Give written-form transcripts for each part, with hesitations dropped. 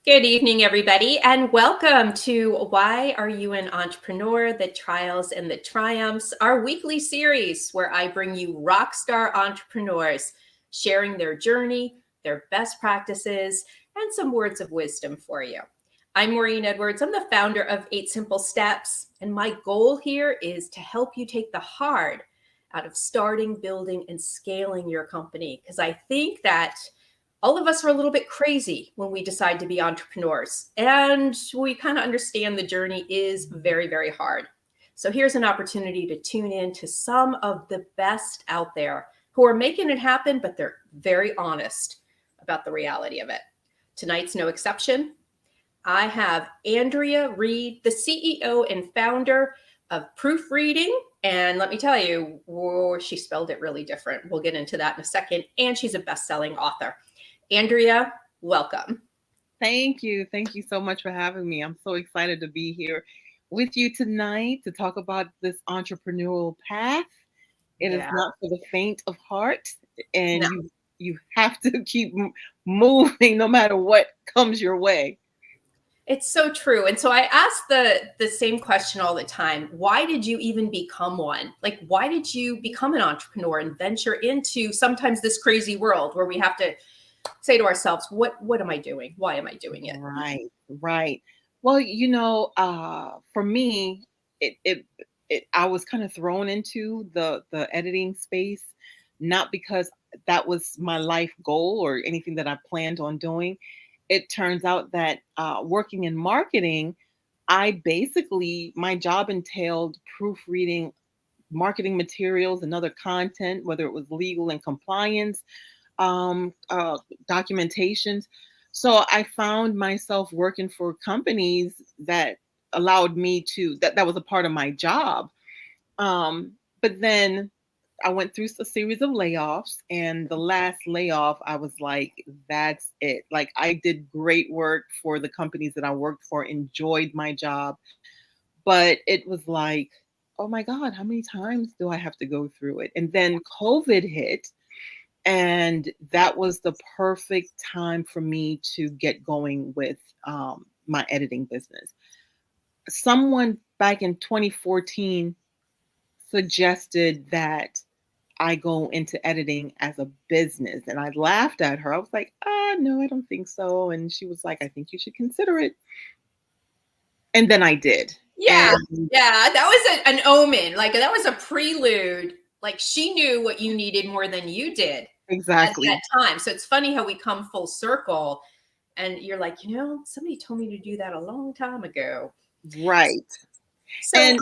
Good evening, everybody, and welcome to Why Are You an Entrepreneur? The Trials and the Triumphs, our weekly series where I bring you rock star entrepreneurs sharing their journey, their best practices, and some words of wisdom for you. I'm Maureen Edwards. I'm the founder of 8 Simple Steps, and my goal here is to help you take the hard out of starting, building, and scaling your company because I think that all of us are a little bit crazy when we decide to be entrepreneurs. And we kind of understand the journey is very, very hard. So here's an opportunity to tune in to some of the best out there who are making it happen, but they're very honest about the reality of it. Tonight's no exception. I have Andrea Reid, the CEO and founder of Proofreading. And let me tell you, she spelled it really different. We'll get into that in a second. And she's a best-selling author. Andrea, welcome. Thank you. Thank you so much for having me. I'm so excited to be here with you tonight to talk about this entrepreneurial path. It is Yeah. not for the faint of heart, and No, you have to keep moving no matter what comes your way. it's so true. And so I ask the same question all the time. Why did you even become one? Like, why did you become an entrepreneur and venture into sometimes this crazy world where we have to say to ourselves, what am I doing? Why am I doing it? Right, right. Well, for me, it it, I was kind of thrown into the editing space, not because that was my life goal or anything that I planned on doing. It turns out that working in marketing, I basically my job entailed proofreading marketing materials and other content, whether it was legal and compliance um, uh, documentations. So I found myself working for companies that allowed me to, that was a part of my job. But then I went through a series of layoffs, and the last layoff, I was like, that's it. Like, I did great work for the companies that I worked for, enjoyed my job, but it was like, oh my God, how many times do I have to go through it? And then COVID hit, and that was the perfect time for me to get going with my editing business. Someone back in 2014 suggested that I go into editing as a business, and I laughed at her. I was like, no, I don't think so. And she was like, I think you should consider it. And then I did. Yeah. And Yeah. That was an omen. Like that was a prelude. Like she knew what you needed more than you did at that exactly, time. So it's funny how we come full circle and you're like, somebody told me to do that a long time ago. right. So And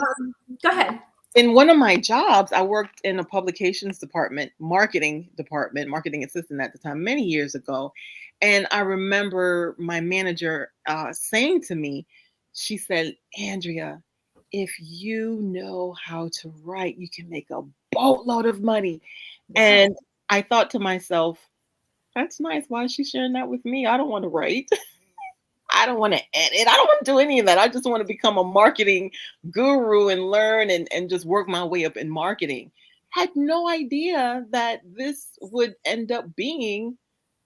go ahead. in one of my jobs, I worked in a publications department, marketing assistant at the time, many years ago. And I remember my manager saying to me, she said, Andrea, if you know how to write, you can make a boatload of money. Wow. And I thought to myself, that's nice. Why is she sharing that with me? I don't want to write. I don't want to edit. I don't want to do any of that. I just want to become a marketing guru and learn and just work my way up in marketing. Had no idea that this would end up being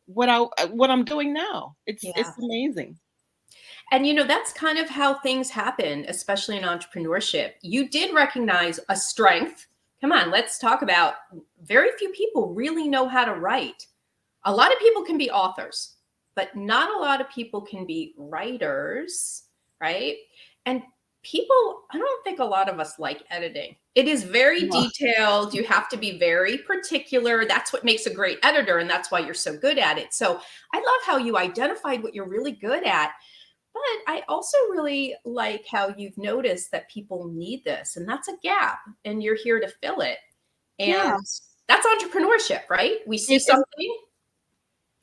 what I'm doing now. It's Yeah. amazing. And that's kind of how things happen, especially in entrepreneurship. You did recognize a strength. Come on, let's talk about very few people really know how to write. A lot of people can be authors, but not a lot of people can be writers, right? And I don't think a lot of us like editing. It is very No. detailed. You have to be very particular. That's what makes a great editor, and that's why you're so good at it. So I love how you identified what you're really good at. But I also really like how you've noticed that people need this, and that's a gap, and you're here to fill it. Yeah. And that's entrepreneurship, right? We see It is, something.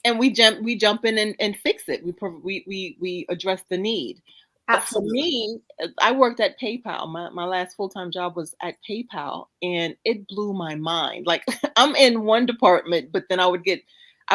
and we jump in and fix it. We address the need. For Absolutely. me, I worked at PayPal. My last full-time job was at PayPal, and it blew my mind. Like, I'm in one department, but then I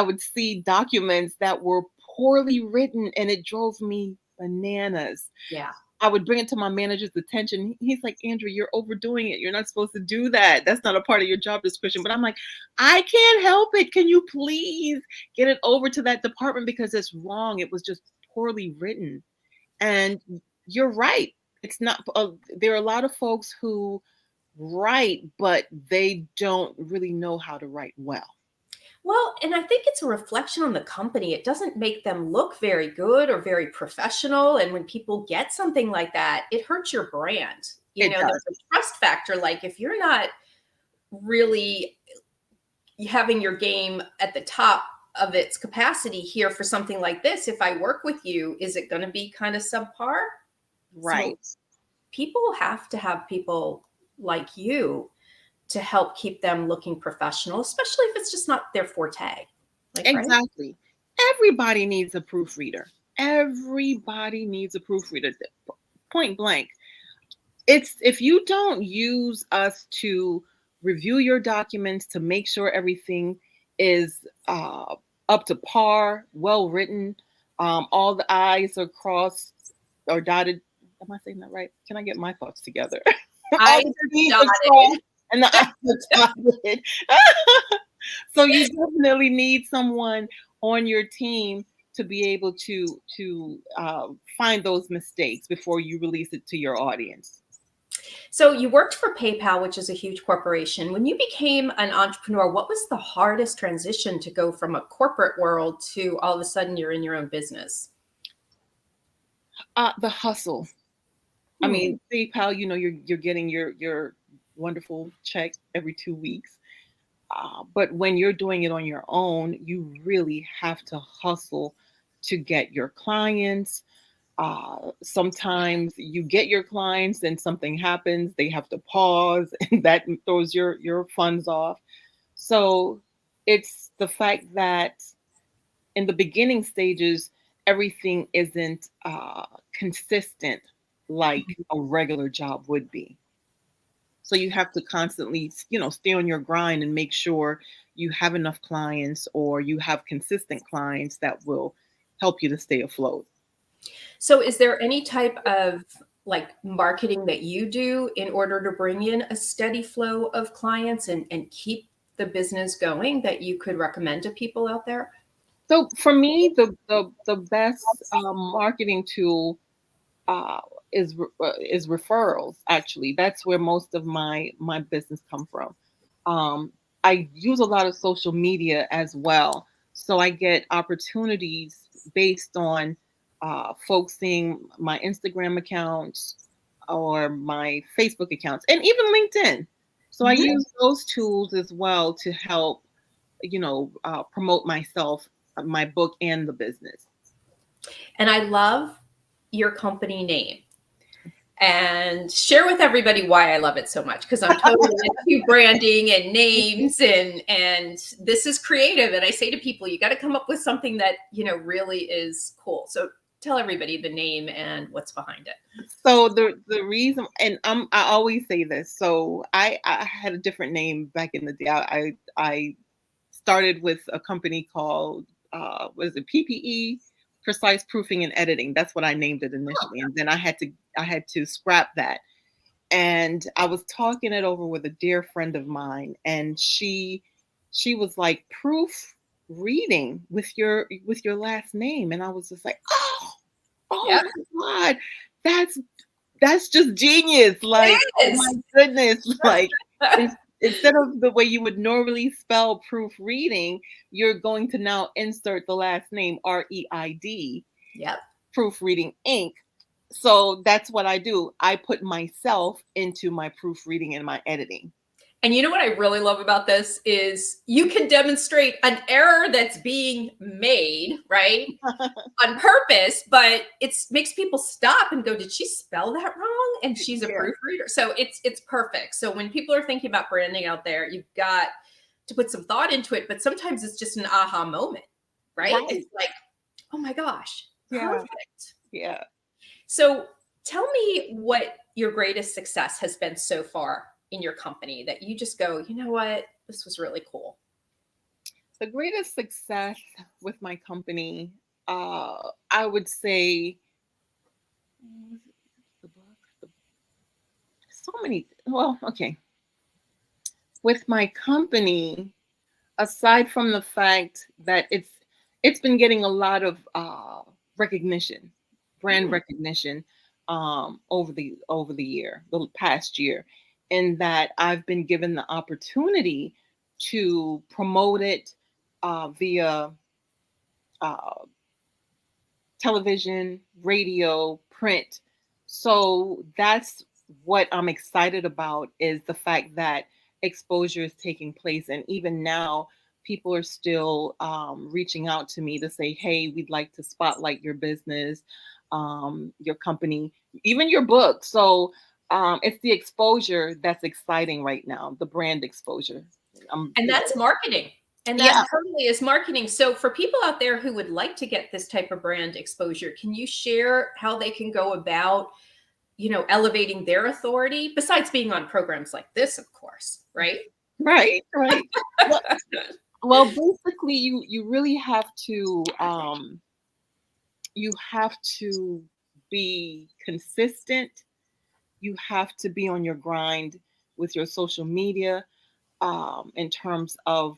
would see documents that were poorly written, and it drove me bananas. Yeah. I would bring it to my manager's attention. He's like, Andrew, you're overdoing it. You're not supposed to do that. That's not a part of your job description. But I'm like, I can't help it. Can you please get it over to that department because it's wrong? It was just poorly written. And you're right. It's not, there are a lot of folks who write, but they don't really know how to write well. Well, and I think it's a reflection on the company. It doesn't make them look very good or very professional. And when people get something like that, it hurts your brand. You It know, does. there's a trust factor. Like if you're not really having your game at the top of its capacity here for something like this, if I work with you, is it going to be kind of subpar? Right. So people have to have people like you to help keep them looking professional, especially if it's just not their forte. Like, right? Exactly. Everybody needs a proofreader. Everybody needs a proofreader. Point blank. It's if you don't use us to review your documents to make sure everything is up to par, well written, all the I's are crossed or dotted. Am I saying that right? Can I get my thoughts together? All I the T's are dotted. crossed and the I's are dotted. So you definitely need someone on your team to be able to find those mistakes before you release it to your audience. So you worked for PayPal, which is a huge corporation. When you became an entrepreneur, what was the hardest transition to go from a corporate world to all of a sudden you're in your own business? The hustle. I mean, PayPal, you're getting your wonderful check every 2 weeks. But when you're doing it on your own, you really have to hustle to get your clients. Sometimes you get your clients and something happens, they have to pause, and that throws your funds off. So it's the fact that in the beginning stages, everything isn't consistent like a regular job would be. So you have to constantly, stay on your grind and make sure you have enough clients or you have consistent clients that will help you to stay afloat. So is there any type of like marketing that you do in order to bring in a steady flow of clients and keep the business going that you could recommend to people out there? So for me, the best marketing tool uh, is referrals. Actually, that's where most of my business come from. Um, I use a lot of social media as well, so I get opportunities based on folks seeing my Instagram accounts or my Facebook accounts, and even LinkedIn. So I Mhm. use those tools as well to help, promote myself, my book, and the business. And I love your company name. And share with everybody why I love it so much because I'm totally into branding and names and this is creative and I say to people you got to come up with something that really is cool. So tell everybody the name and what's behind it. So the reason, and I always say this. So I had a different name back in the day. I started with a company called what is it, PPE, Precise Proofing and Editing. That's what I named it initially, and then I had to scrap that. And I was talking it over with a dear friend of mine, and she was like, "Proof reading with your last name," and I was just like, "Oh Yep. my God, that's that's just genius!" Like, It oh is. my goodness, like instead of the way you would normally spell proofreading, you're going to now insert the last name REID, Yep. Proofreading Inc. So that's what I do. I put myself into my proofreading and my editing. And you know what I really love about this is you can demonstrate an error that's being made, right? On purpose, but it makes people stop and go, "Did she spell that wrong?" And she's a Yeah. proofreader, so it's perfect. So when people are thinking about branding out there, you've got to put some thought into it. But sometimes it's just an aha moment, right? Right. It's like, "Oh my gosh, Yeah. perfect." Yeah. So tell me what your greatest success has been so far in your company that you just go, "You know what? This was really cool." The greatest success with my company, I would say, the book, so many. Well, okay. With my company, aside from the fact that it's been getting a lot of recognition, brand Mm. recognition over the past year, in that I've been given the opportunity to promote it via uh, television, radio, print. So that's what I'm excited about, is the fact that exposure is taking place. And even now, people are still reaching out to me to say, hey, we'd like to spotlight your business, your company, even your book. So it's the exposure that's exciting right now, the brand exposure. And that's marketing. And Yeah. that totally is marketing. So for people out there who would like to get this type of brand exposure, can you share how they can go about, elevating their authority besides being on programs like this, of course, right? Right, right. Well, well, basically, you really have to be consistent. You have to be on your grind with your social media, in terms of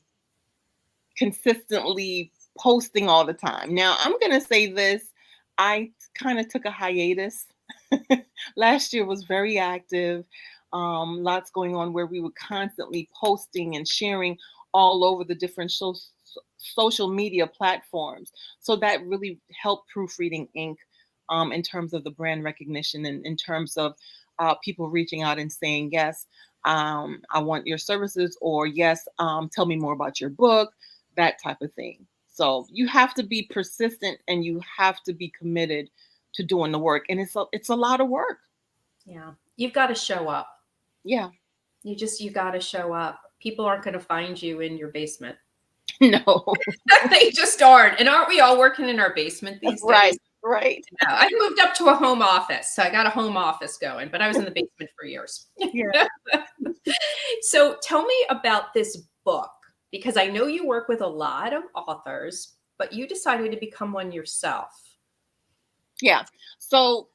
consistently posting all the time. Now, I'm going to say this. I kind of took a hiatus. Last year was very active. Lots going on, where we were constantly posting and sharing all over the different social media platforms. So that really helped Proofreading Inc. In terms of the brand recognition, and in terms of people reaching out and saying, yes, I want your services, or yes, tell me more about your book, that type of thing. So you have to be persistent, and you have to be committed to doing the work. And it's a lot of work. Yeah. You've got to show up. Yeah. You got to show up. People aren't going to find you in your basement. No. They just aren't. And aren't we all working in our basement these Right. days? Right. No, I moved up to a home office, so I got a home office going, but I was in the basement for years. Yeah. So tell me about this book, because I know you work with a lot of authors, but you decided to become one yourself. Yeah. So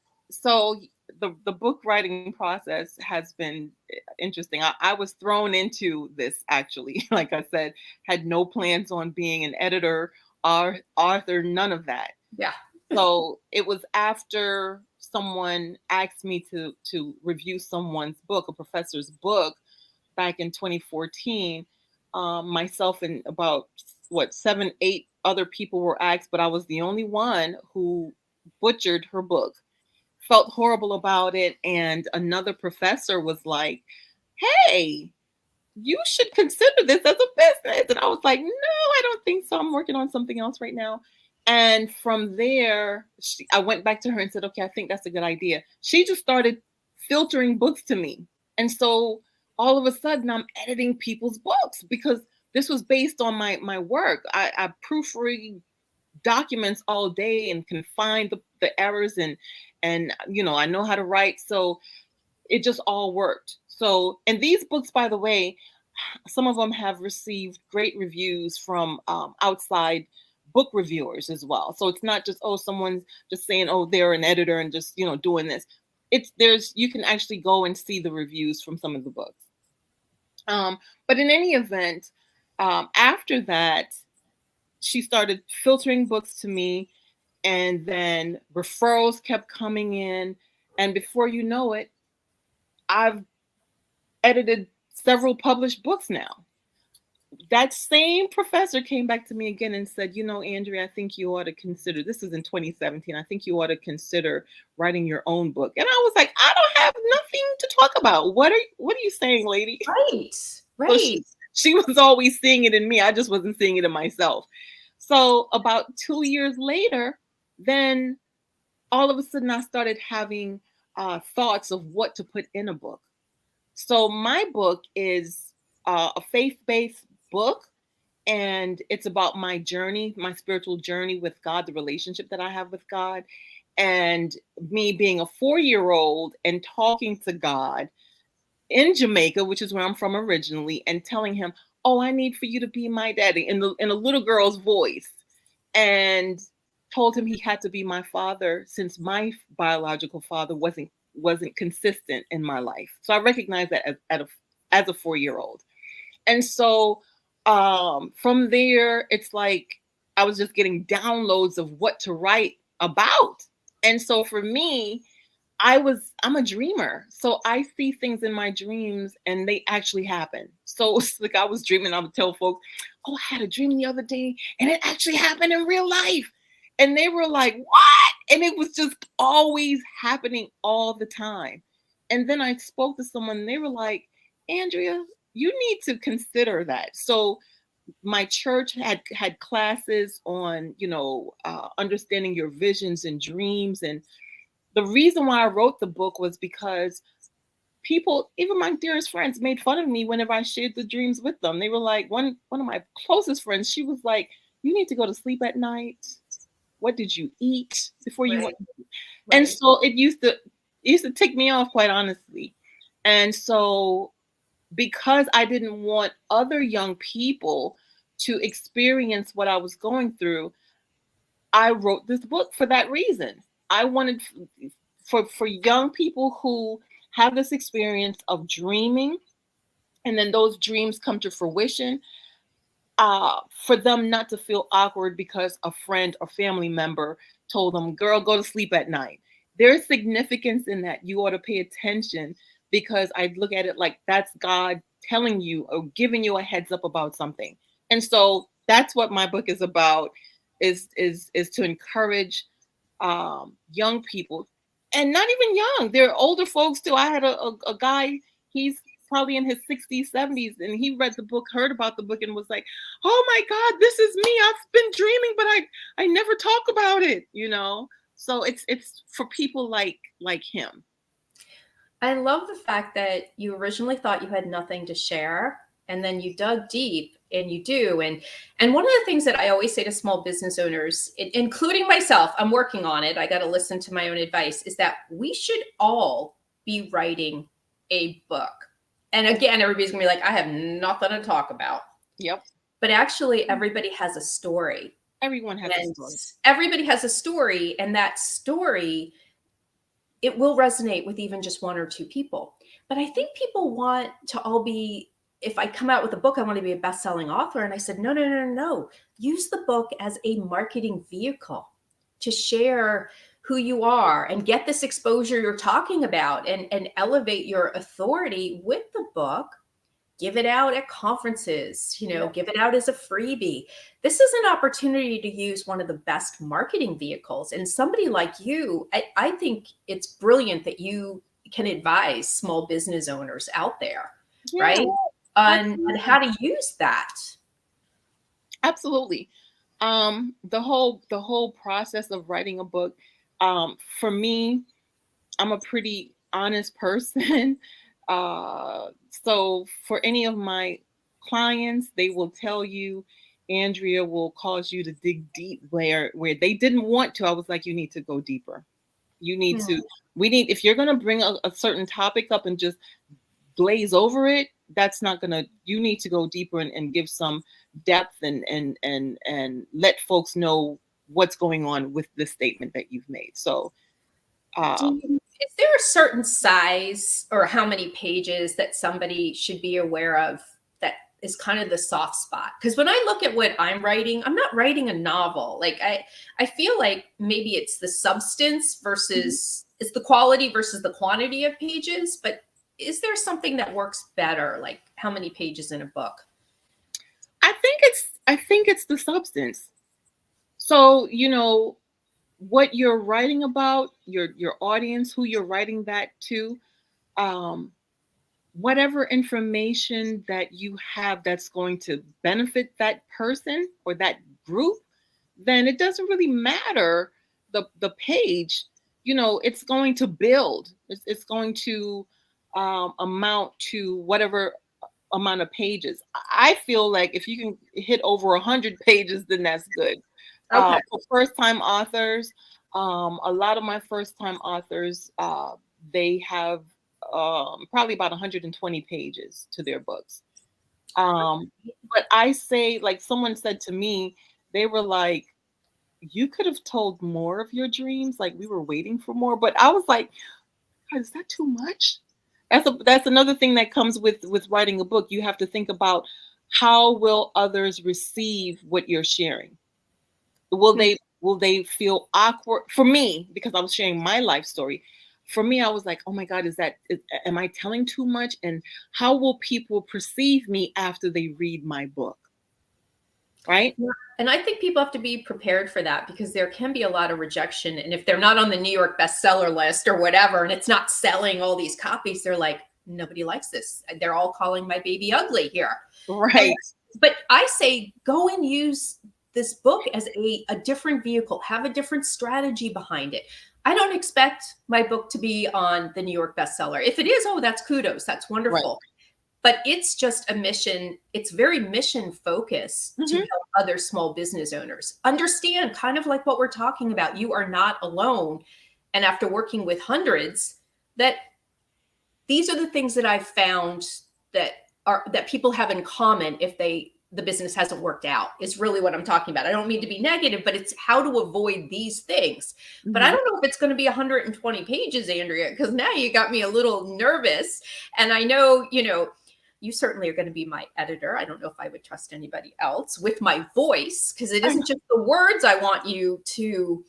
the book writing process has been interesting. I was thrown into this, actually. Like I said, had no plans on being an editor or author, none of that. Yeah. So it was after someone asked me to review someone's book, a professor's book, back in 2014. Myself and about 7, 8 other people were asked, but I was the only one who butchered her book. Felt horrible about it, and another professor was like, "Hey, you should consider this as a business." And I was like, "No, I don't think so. I'm working on something else right now." And from there, I went back to her and said, "Okay, I think that's a good idea." She just started filtering books to me. And so all of a sudden, I'm editing people's books, because this was based on my work. I proofread documents all day and can find the errors, and I know how to write. So it just all worked. So, and these books, by the way, some of them have received great reviews from outside book reviewers as well. So it's not just, oh, someone's just saying, oh, they're an editor and just doing this. You can actually go and see the reviews from some of the books. But in any event, after that, she started filtering books to me, and then referrals kept coming in. And before you know it, I've edited several published books now. That same professor came back to me again and said, Andrea, I think you ought to consider, this is in 2017, I think you ought to consider writing your own book. And I was like, I don't have nothing to talk about. What are you saying, lady? Right. So she was always seeing it in me. I just wasn't seeing it in myself. So about 2 years later, then all of a sudden I started having thoughts of what to put in a book. So my book is a faith-based book, and it's about my journey, my spiritual journey with God, the relationship that I have with God, and me being a 4-year-old and talking to God in Jamaica, which is where I'm from originally, and telling him, "Oh, I need for you to be my daddy," in a little girl's voice, and told him he had to be my father, since my biological father wasn't consistent in my life. So I recognize that as a 4-year-old. And so from there, it's like I was just getting downloads of what to write about. And so for me, I'm a dreamer. So I see things in my dreams and they actually happen. So it's like I was dreaming, I would tell folks, oh, I had a dream the other day and it actually happened in real life. And they were like, what? And it was just always happening all the time. And then I spoke to someone and they were like, Andrea, you need to consider that. So my church had classes on, understanding your visions and dreams. And the reason why I wrote the book was because people, even my dearest friends, made fun of me whenever I shared the dreams with them. They were like, one of my closest friends, she was like, you need to go to sleep at night. What did you eat before you went? And so it used to tick me off, quite honestly. And so because I didn't want other young people to experience what I was going through, I wrote this book for that reason. I wanted for young people who have this experience of dreaming and then those dreams come to fruition, for them not to feel awkward because a friend or family member told them, girl, go to sleep at night. There's significance in that. You ought to pay attention, because I look at it like that's God telling you or giving you a heads up about something. And so that's what my book is about, is to encourage young people, and not even young. There are older folks too. I had a guy, he's probably in his 60s, 70s, and he read the book, heard about the book, and was like, oh my God, this is me. I've been dreaming, but I never talk about it, So it's for people like him. I love the fact that you originally thought you had nothing to share, and then you dug deep, and you do. And one of the things that I always say to small business owners, including myself, I'm working on it, I got to listen to my own advice, is that we should all be writing a book. And again, everybody's gonna be like, I have nothing to talk about. Yep. But actually, everybody has a story. Everyone has a story. Everybody has a story, and that story, it will resonate with even just one or two people. But I think people want to all be, if I come out with a book, I want to be a best-selling author. And I said, no. Use the book as a marketing vehicle to share who you are and get this exposure you're talking about, and elevate your authority with the book. Give it out at conferences, give it out as a freebie. This is an opportunity to use one of the best marketing vehicles. And somebody like you, I think it's brilliant that you can advise small business owners out there, right? On how to use that. Absolutely. The whole process of writing a book, for me, I'm a pretty honest person. So for any of my clients, they will tell you, Andrea will cause you to dig deep where they didn't want to. I was like, you need to go deeper. You need if you're going to bring a certain topic up and just glaze over it, that's not going to, you need to go deeper and give some depth and let folks know what's going on with the statement that you've made. So, is there a certain size or how many pages that somebody should be aware of that is kind of the soft spot? Because when I look at what I'm writing, I'm not writing a novel. Like I feel like maybe it's the substance versus it's the quality versus the quantity of pages. But is there something that works better? Like how many pages in a book? I think it's the substance. So, what you're writing about, your audience, who you're writing that to, whatever information that you have that's going to benefit that person or that group, then it doesn't really matter the page. It's going to build. It's going to amount to whatever amount of pages. I feel like if you can hit over 100 pages, then that's good. Okay. For first-time authors, a lot of my first-time authors, they have probably about 120 pages to their books. But I say, like someone said to me, they were like, you could have told more of your dreams. Like we were waiting for more. But I was like, is that too much? That's another thing that comes with writing a book. You have to think about, how will others receive what you're sharing? Will Will they feel awkward? For me, because I was sharing my life story, for me, I was like, oh my God, am I telling too much? And how will people perceive me after they read my book? Right? Yeah. And I think people have to be prepared for that, because there can be a lot of rejection. And if they're not on the New York bestseller list or whatever, and it's not selling all these copies, they're like, nobody likes this. They're all calling my baby ugly here. Right. But I say, go and use this book as a different vehicle, have a different strategy behind it. I don't expect my book to be on the New York bestseller. If it is, oh, that's kudos. That's wonderful. Right. But it's just a mission. It's very mission focused to help other small business owners understand, kind of like what we're talking about. You are not alone. And after working with hundreds, that these are the things that I've found that people have in common if the business hasn't worked out, is really what I'm talking about. I don't mean to be negative, but it's how to avoid these things. But I don't know if it's going to be 120 pages, Andrea, because now you got me a little nervous. And I know, you certainly are going to be my editor. I don't know if I would trust anybody else with my voice, because it isn't just the words I want you to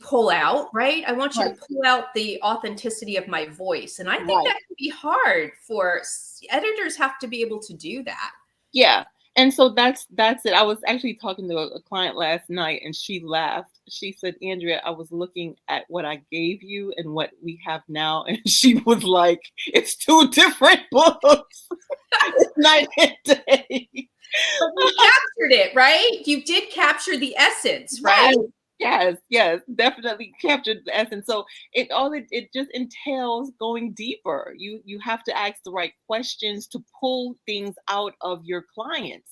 pull out, right? I want you to pull out the authenticity of my voice. And I think that can be hard for editors, have to be able to do that. Yeah. And so that's it. I was actually talking to a client last night, and she laughed. She said, Andrea, I was looking at what I gave you and what we have now. And she was like, it's two different books. It's night and day. But you captured it, right? You did capture the essence, right? Yes, definitely captured the essence. So it just entails going deeper. You have to ask the right questions to pull things out of your clients.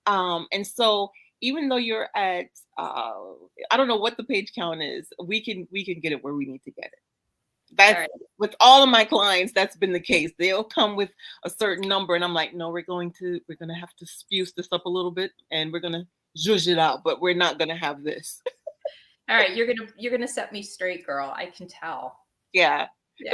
And so even though you're at I don't know what the page count is, we can get it where we need to get it. That's right. With all of my clients, that's been the case. They'll come with a certain number, and I'm like, no, we're gonna have to spruce this up a little bit, and we're gonna zhuzh it out, but we're not gonna have this. All right, you're gonna set me straight, girl. I can tell. Yeah.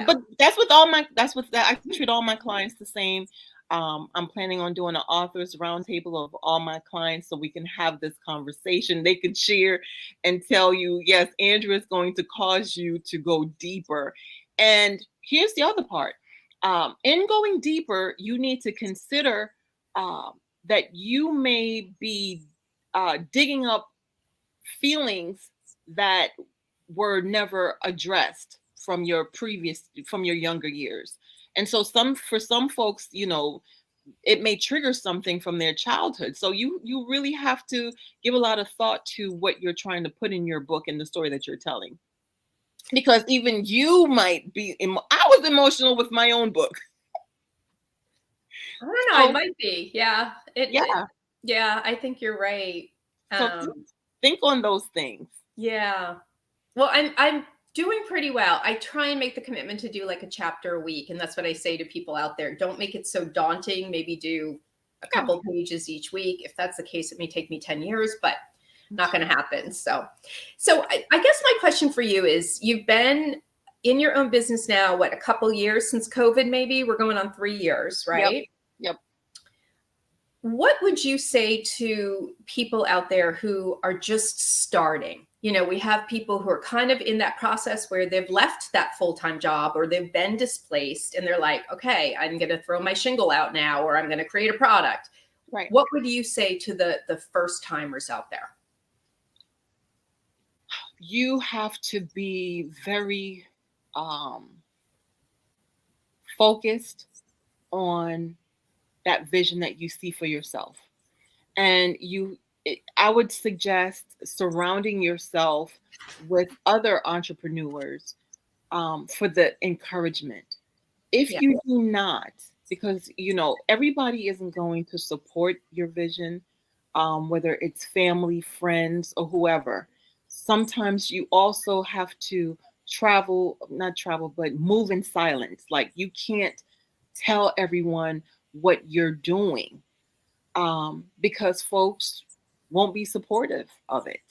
But I treat all my clients the same. I'm planning on doing an authors roundtable of all my clients, so we can have this conversation. They can share and tell you, yes, Andrea is going to cause you to go deeper. And here's the other part. In going deeper, you need to consider that you may be digging up feelings that were never addressed from your younger years. And so for some folks, it may trigger something from their childhood. So you really have to give a lot of thought to what you're trying to put in your book and the story that you're telling. Because even you might be, I was emotional with my own book. I don't know, it might be. Yeah. Yeah, I think you're right. So think on those things. Yeah. Well, I'm doing pretty well. I try and make the commitment to do like a chapter a week. And that's what I say to people out there. Don't make it so daunting. Maybe do a couple pages each week. If that's the case, it may take me 10 years, but not going to happen. So I guess my question for you is, you've been in your own business now, what, a couple years since COVID, maybe? We're going on 3 years, right? Yep. What would you say to people out there who are just starting? We have people who are kind of in that process where they've left that full-time job, or they've been displaced, and they're like, okay, I'm going to throw my shingle out now, or I'm going to create a product. Right. What would you say to the first timers out there? You have to be very focused on that vision that you see for yourself. And I would suggest surrounding yourself with other entrepreneurs for the encouragement. If you do not, because everybody isn't going to support your vision, whether it's family, friends, or whoever. Sometimes you also have to move in silence. Like, you can't tell everyone what you're doing because folks won't be supportive of it.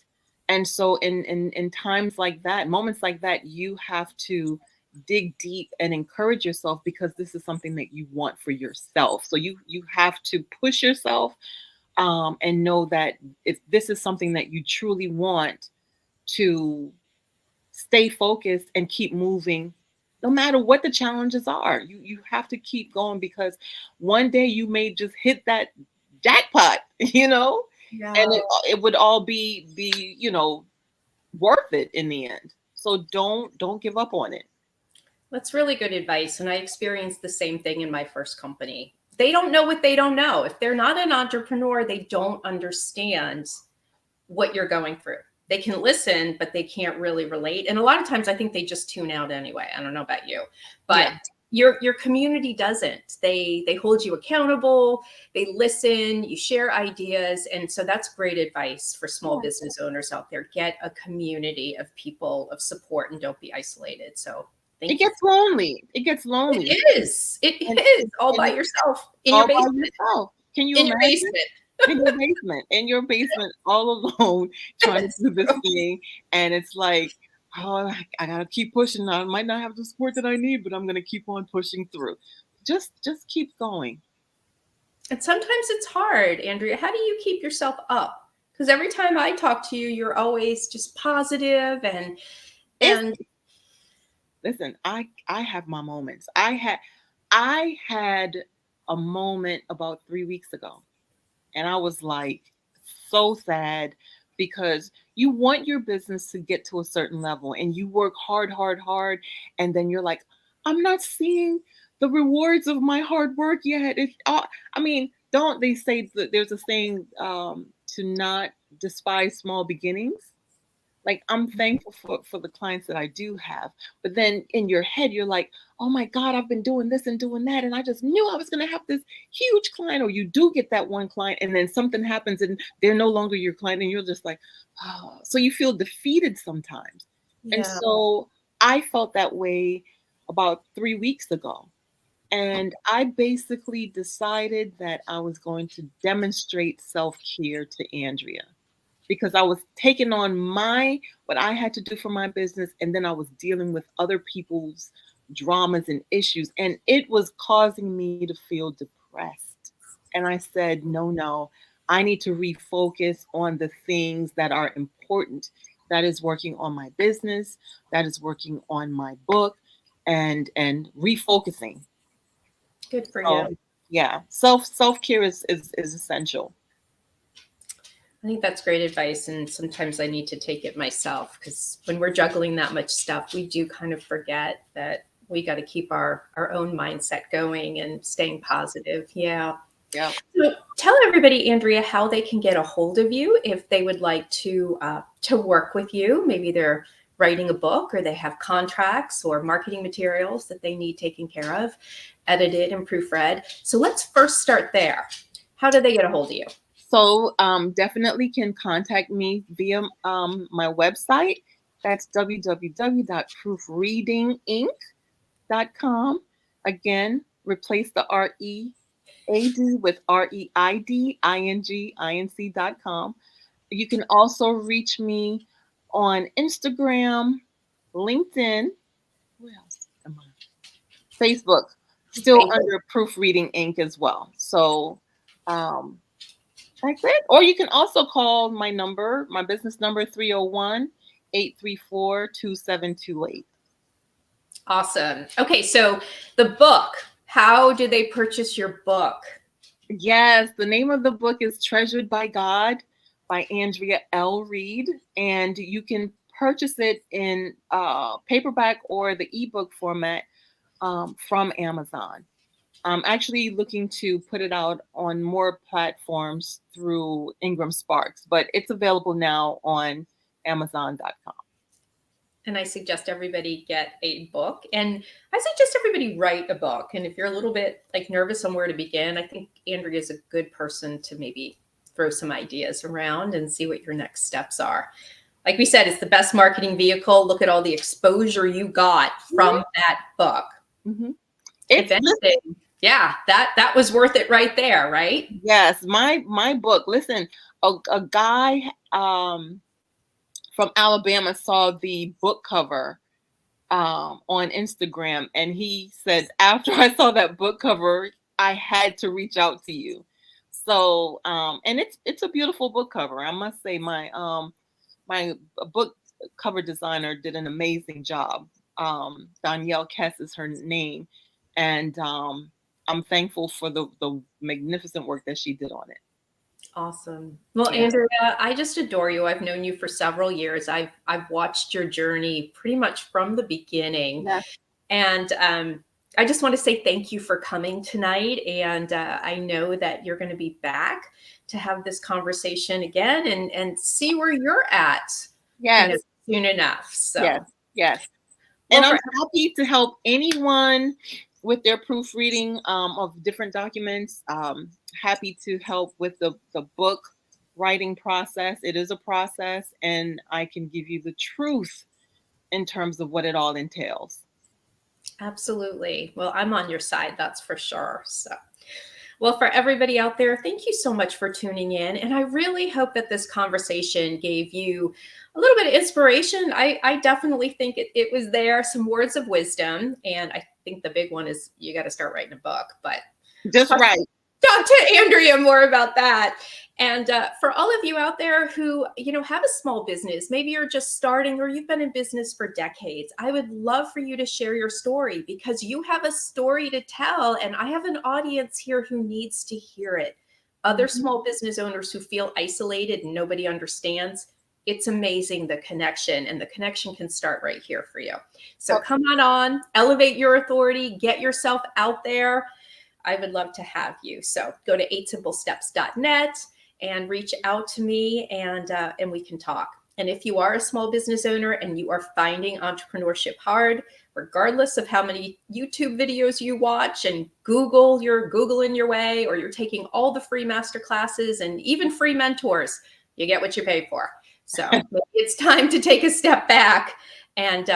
And so in times like that, moments like that, you have to dig deep and encourage yourself, because this is something that you want for yourself. So you have to push yourself and know that if this is something that you truly want, to stay focused and keep moving no matter what the challenges are. You have to keep going, because one day you may just hit that jackpot, Yeah. and it would all be worth it in the end. So don't give up on it. That's really good advice. And I experienced the same thing in my first company. They don't know what they don't know. If they're not an entrepreneur, they don't understand what you're going through. They can listen, but they can't really relate. And a lot of times I think they just tune out anyway. I don't know about you, but your community doesn't. They hold you accountable, they listen, you share ideas. And so that's great advice for small business owners out there. Get a community of people of support and don't be isolated. So It gets lonely. It gets lonely. It is. It is all by yourself in your basement. Can you in imagine? your basement. In your basement, all alone, trying to do this thing, and it's like, oh, I gotta keep pushing. I might not have the support that I need, but I'm gonna keep on pushing through. Just keep going. And sometimes it's hard, Andrea. How do you keep yourself up? Because every time I talk to you, you're always just positive and listen, I have my moments. I had a moment about 3 weeks ago, and I was like so sad, because you want your business to get to a certain level and you work hard, and then you're like, I'm not seeing the rewards of my hard work yet. Don't they say that there's a saying, to not despise small beginnings? Like, I'm thankful for the clients that I do have. But then in your head, you're like, oh my God, I've been doing this and doing that, and I just knew I was going to have this huge client. Or you do get that one client, and then something happens and they're no longer your client, and you're just like, oh. So you feel defeated sometimes. Yeah. And so I felt that way about 3 weeks ago. And I basically decided that I was going to demonstrate self-care to Andrea, because I was taking on what I had to do for my business, and then I was dealing with other people's dramas and issues, and it was causing me to feel depressed. And I said, no, I need to refocus on the things that are important. That is working on my business, that is working on my book, and refocusing. Good for you. Yeah, self-care is essential. I think that's great advice. And sometimes I need to take it myself, because when we're juggling that much stuff, we do kind of forget that we got to keep our own mindset going and staying positive. Yeah. Yeah. So tell everybody, Andrea, how they can get a hold of you if they would like to work with you. Maybe they're writing a book, or they have contracts or marketing materials that they need taken care of, edited and proofread. So let's first start there. How do they get a hold of you? So definitely can contact me via my website. That's www.proofreadinginc.com. Again, replace the READ with REIDINGINC.com. You can also reach me on Instagram, LinkedIn. Where else am I? Facebook, still under Proofreading Inc. as well. So that's it. Or you can also call my business number, 301-834-2728. Awesome. Okay, so the book, how do they purchase your book? Yes, the name of the book is Treasured by God by Andrea Reid, and you can purchase it in paperback or the ebook format from Amazon. I'm actually looking to put it out on more platforms through Ingram Sparks, but it's available now on Amazon.com. And I suggest everybody get a book, and I suggest everybody write a book. And if you're a little bit like nervous on where to begin, I think Andrea is a good person to maybe throw some ideas around and see what your next steps are. Like we said, it's the best marketing vehicle. Look at all the exposure you got from that book. Mm-hmm. If anything, yeah, that was worth it right there, right? Yes, my book. Listen, a guy from Alabama saw the book cover on Instagram, and he said, after I saw that book cover, I had to reach out to you. So, and it's a beautiful book cover. I must say, my book cover designer did an amazing job. Danielle Kess is her name, and I'm thankful for the magnificent work that she did on it. Awesome. Well, Yeah. Andrea, I just adore you. I've known you for several years. I've watched your journey pretty much from the beginning, Yeah. and I just want to say thank you for coming tonight. And I know that you're going to be back to have this conversation again and see where you're at, Yes. soon enough. So, Yes. Yes. well, And I'm happy to help anyone with their proofreading of different documents. Happy to help with the book writing process. It is a process, and I can give you the truth in terms of what it all entails. absolutely. Well, I'm on your side, that's for sure. So, well, for everybody out there, thank you so much for tuning in. And I really hope that this conversation gave you a little bit of inspiration. I definitely think it was there, some words of wisdom. And I think the big one is you got to start writing a book. But Just right. talk to Andrea more about that. And for all of you out there who, have a small business, maybe you're just starting or you've been in business for decades, I would love for you to share your story because you have a story to tell. And I have an audience here who needs to hear it. Other small business owners who feel isolated and nobody understands. It's amazing the connection, and the connection can start right here for you. So come on, elevate your authority, get yourself out there. I would love to have you. So go to 8simplesteps.net and reach out to me, and we can talk. And if you are a small business owner and you are finding entrepreneurship hard, regardless of how many YouTube videos you watch and you're Googling your way, or you're taking all the free master classes and even free mentors, you get what you pay for. So it's time to take a step back and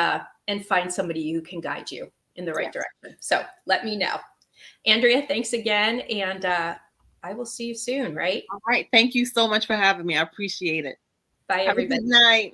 find somebody who can guide you in the right direction. So let me know. Andrea, thanks again. And I will see you soon, right? All right. Thank you so much for having me. I appreciate it. Bye, Have everybody. a good night.